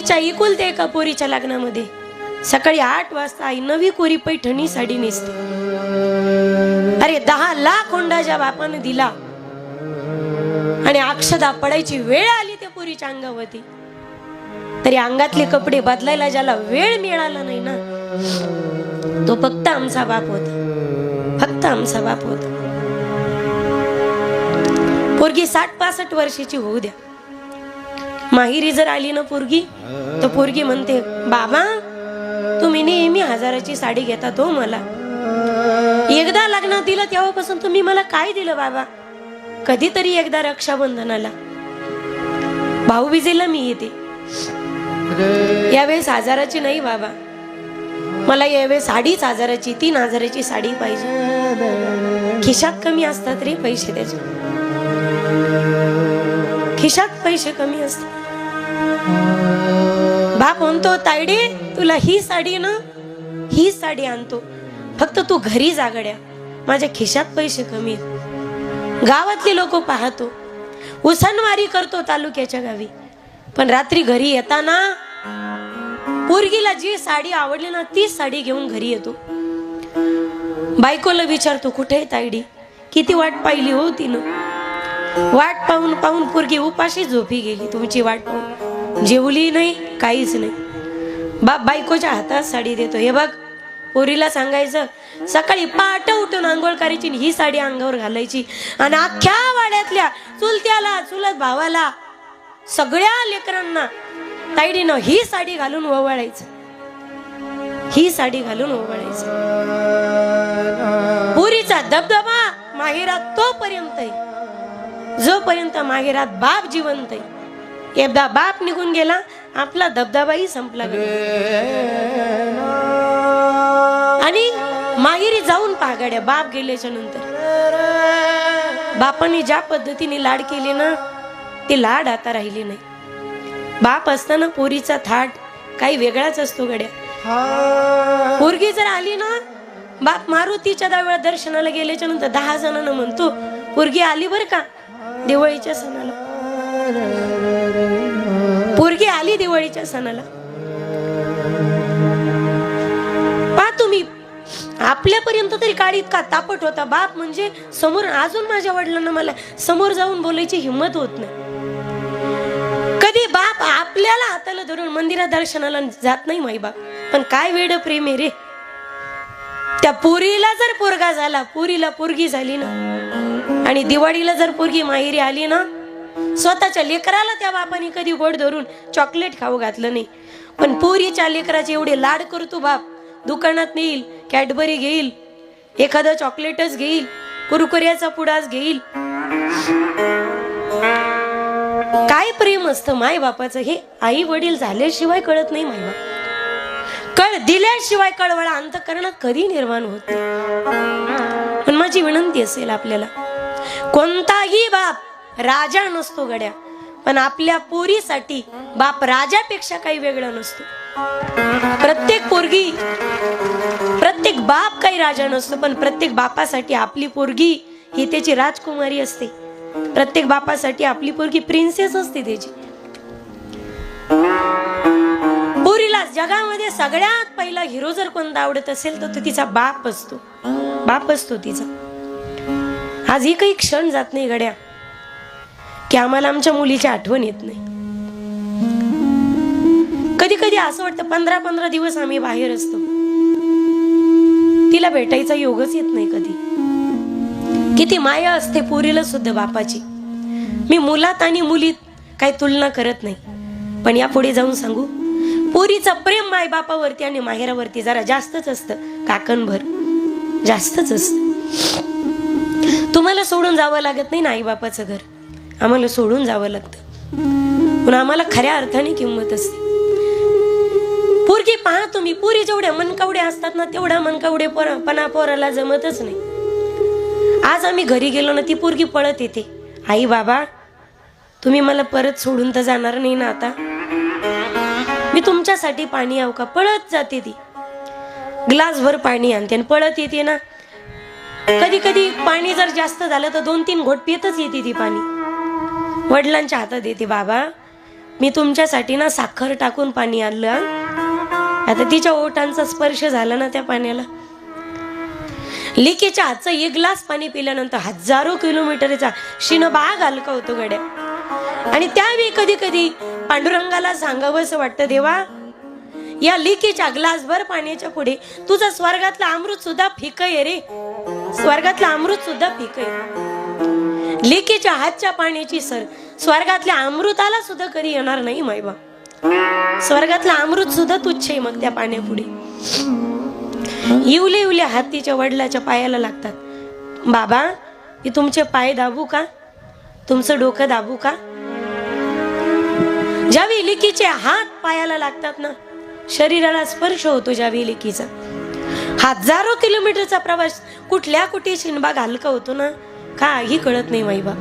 आईच्या एकुलते एका पोरीच्या लग्नामध्ये सकाळी 8 वाजता आई नवी कोरी पैठणी साडी नेसते. अरे 10 लाख हुंडा ज्या बापाने दिला आणि अक्षदा पडायची वेळ आली त्या पोरीच्या अंगावरती, तरी अंगातले कपडे बदलायला ज्याला वेळ मिळाला नाही ना, तो फक्त आमचा बाप होता, फक्त आमचा बाप होता. पोरगी 60-65 वर्षाची होऊ द्या, माहेरी जर आली ना पोरगी, तर पोरगी म्हणते, बाबा तुम्ही नेहमी 1000ची साडी घेतात हो मला, एकदा लग्नात दिलं तेव्हापासून तुम्ही मला काय दिलं बाबा? कधीतरी एकदा रक्षाबंधनाला, भाऊबीजेला मी येते, यावेळेस 1000ची नाही बाबा, मला यावेळेस 2500ची 3000ची साडी पाहिजे. खिशात कमी असतात रे पैसे, त्याचे खिशात पैसे कमी असतात. बाप म्हणतो, तायडे तुला ही साडी ना, ही साडी आणतो, फक्त तू घरी जागड्या, माझ्या खिशात पैसे कमी आहेत. गावातले लोक पाहतो, उसनवारी करतो तालुक्याच्या गावी, पण रात्री घरी येताना पोरगीला जी साडी आवडली ना, ती साडी घेऊन घरी येतो. बायकोला विचारतो, कुठे आहे तायडी? किती वाट पाहिली हो तिनं. वाट पाहून पाहून पोरगी उपाशी झोपी गेली, तुमची वाट पाहून. जेवली नाही, काहीच नाही. बाप बायकोच्या हातात साडी देतो. हे बघ, पोरीला सांगायचं, सकाळी पहाटे उठून आंघोळ करायची, ही साडी अंगावर घालायची आणि अख्ख्या वाड्यातल्या चुलत्याला, चुलत भावाला, सगळ्या लेकरांना ताईडीनं ही साडी घालून ओवाळायचं, ही साडी घालून ओवाळायचं. पोरीचा दबदबा माहेरात तोपर्यंत आहे जोपर्यंत माहेरात बाप जिवंत आहे. एकदा बाप निघून गेला, आपला दबदबाही संपला. आणि माहेरी जाऊन पागाड्या, बाप गेल्याच्या नंतर बापाने ज्या पद्धतीने लाड केले ना, ते लाड आता राहिले नाही. बाप असताना पोरीचा थाट काही वेगळाच असतो गड्या. पोरगी जर आली ना, बाप मारुतीच्या देवळात दर्शनाला गेल्याच्या नंतर 10 जणांना म्हणतो, पोरगी आली बर का दिवाळीच्या सणाला, पोरगी आली दिवाळीच्या सणाला. पा तुम्ही आपल्यापर्यंत तरी काळ इतका तापट होता. बाप म्हणजे समोर, अजून माझ्या वडिलांना मला समोर जाऊन बोलायची हिंमत होत नाही. कधी बाप आपल्याला हाताला धरून मंदिरात दर्शनाला जात नाही माई बाप, पण काय वेड प्रेम आहे रे. त्या पोरीला जर पोरगा झाला, पोरीला पोरगी झाली ना, आणि दिवाळीला जर पोरगी माहेरी आली ना, स्वतःच्या लेकराला त्या बापाने कधी गोड धरून चॉकलेट खाऊ घातलं नाही, पण पोरीच्या लेकराचे एवढे लाड करतो बाप. दुकानात नेईल, कॅडबरी घेईल, एखादं चॉकलेटच घेईल, कुरकुऱ्याचा पुडाच घेईल. काय प्रेम असतं माय बापाचं, हे आई वडील झाल्याशिवाय कळत नाही. माय बाप कळ दिल्याशिवाय कळवळा अंतःकरणात कधी निर्माण होत नाही. पण माझी विनंती असेल आपल्याला, कोणताही बाप राजा नसतो गड्या, पण आपल्या पोरीसाठी बाप राजापेक्षा काही वेगळा नसतो. प्रत्येक पोरगी, प्रत्येक बाप काही राजा नसतो, पण प्रत्येक बापासाठी आपली पोरगी ही त्याची राजकुमारी असते. प्रत्येक बापासाठी आपली पोरगी प्रिन्सेस असते त्याची. पोरीला जगामध्ये सगळ्यात पहिला हिरो जर कोणता आवडत असेल तर तो तिचा बाप असतो, बाप असतो तिचा. आज ही काही क्षण जात नाही गड्या की आम्हाला आमच्या मुलीची आठवण येत नाही. कधी कधी असं वाटतं 15-15 दिवस आम्ही बाहेर असतो, तिला भेटायचा योगच येत नाही कधी. किती माया असते पोरीला सुद्धा बापाची. मी मुलात आणि मुलीत काही तुलना करत नाही, पण या पुढे जाऊन सांगू, पोरीचं प्रेम माय बापावरती आणि माहेरावरती जरा जास्तच असतं, काकणभर जास्तच असतं. तुम्हाला सोडून जावं लागत नाही ना आई बापाचं घर, आम्हाला सोडून जावं लागतं, पण आम्हाला खऱ्या अर्थाने किंमत असते. पोरगी पहा तुम्ही, पोरी जेवढ्या मनकावड्या असतात ना, तेवढ्या मनकावडे पणा पोराला जमतच नाही. आज आम्ही घरी गेलो ना, ती पोरगी पळत येते, आई बाबा तुम्ही मला परत सोडून तर जाणार नाही ना, आता मी तुमच्यासाठी पाणी आणू का? पळत जाते ती, ग्लासभर पाणी आणते आणि पळत येते ना. कधी कधी पाणी जर जास्त झालं तर 2-3 घोट पितच येते ती पाणी. वडिलांच्या हातात येते, बाबा मी तुमच्यासाठी ना साखर टाकून पाणी आणलं हं. आता तिच्या ओठांचा स्पर्श झाला ना त्या पाण्याला. लिकीच्या हातचं एक ग्लास पाणी पिल्यानंतर हजारो किलोमीटरचा शिनबाग हलका होतो गड्या. आणि त्यावेळी कधी कधी पांडुरंगाला सांगावं असं वाटतं, देवा या लिकीच्या ग्लासभर पाण्याच्या पुढे तुझं स्वर्गातलं अमृत सुद्धा फिकं आहे रे, स्वर्गातलं अमृत सुद्धा फिकं आहे. लिकीच्या हातच्या पाण्याची सर स्वर्गातल्या अमृताला सुद्धा कधी येणार नाही मायबा. स्वर्गातलं अमृत सुद्धा तुच्छ आहे मग त्या पाण्यापुढे. इवले इवले हात तिच्या वडिलाच्या पायाला लागतात. बाबा मी तुमचे पाय दाबू का, तुमचं डोकं दाबू का. ज्यावेळी लिकीचे हात पायाला लागतात ना, शरीराला स्पर्श होतो ज्यावेळी लिकीचा. हजारो किलोमीटरचा प्रवास कुठल्या कुठे शिनबाग हलका होतो ना, काही कळत नाही माईबा.